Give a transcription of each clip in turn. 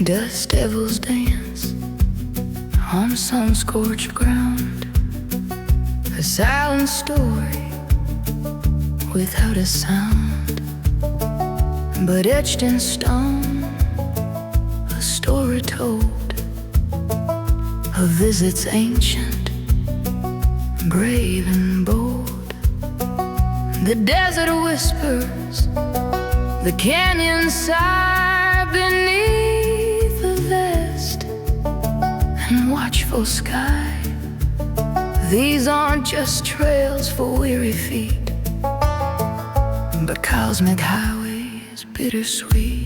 Dust devils dance on sun-scorched ground, a silent story without a sound, but etched in stone, a story told of visits ancient, brave and bold. The desert whispers, the canyon sigh beneath the vast and watchful sky. These aren't just trails for weary feet, but cosmic highways bittersweet.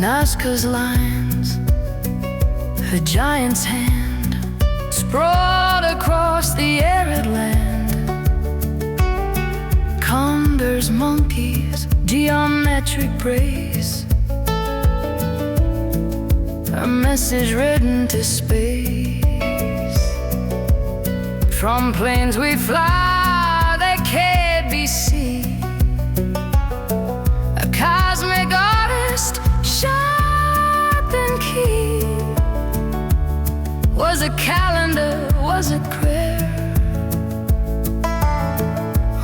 Nazca's lines, a giant's hand, sprawled across the arid land. Condors, monkeys, geometric brace, a message written to space. From planes we fly, they can't be seen. A cosmic artist, sharp and keen. Was a calendar, was it prayer,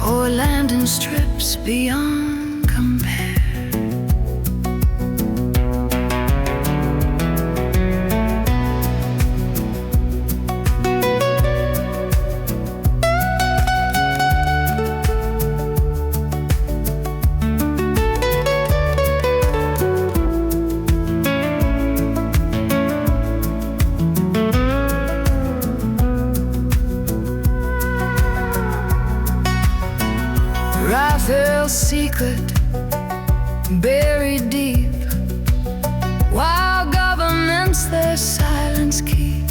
or landing strips beyond compare? Raphael's secret, buried deep, while governments their silence keep.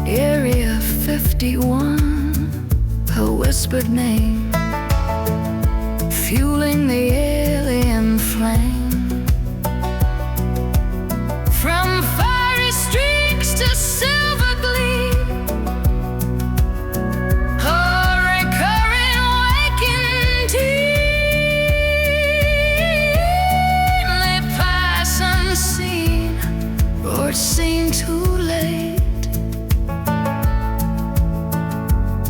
Area 51, a whispered name, fueling the alien flame. From fiery streaks to silver gleam, it seemed too late.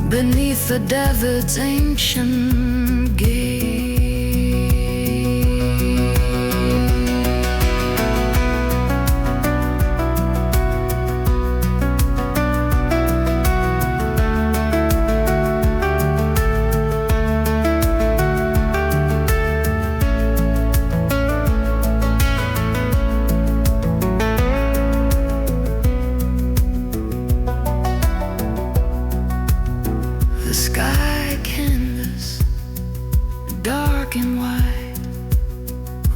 Beneath the desert's ancient gate. The sky canvas, dark and wide,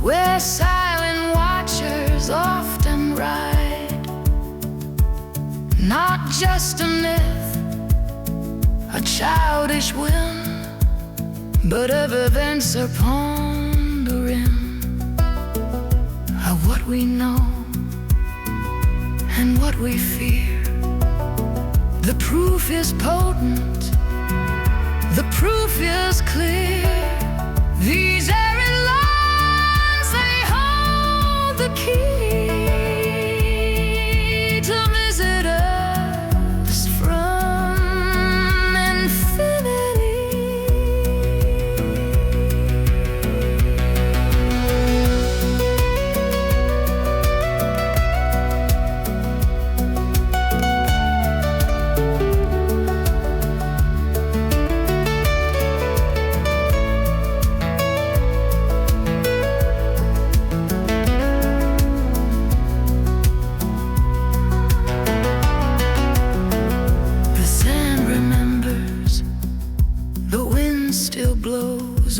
where silent watchers often ride. Not just a myth, a childish whim, but of events are pondering, of what we know and what we fear. The proof is potent, the proof is clear. These arid lines, they hold the key to visit us from infinity.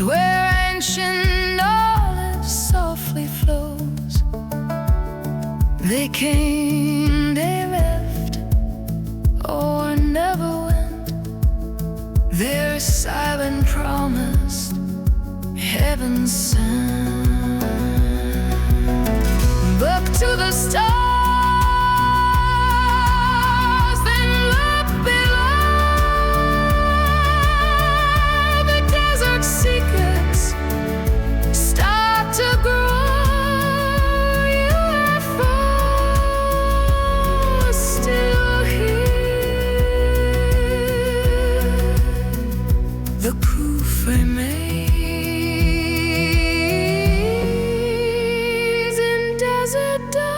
Where ancient knowledge softly flows. They came, they left, or never went. Their silent promise, heaven sent. Look to the stars, then look below. The desert secrets start to grow. UFO still here. The proof remains in desert dust.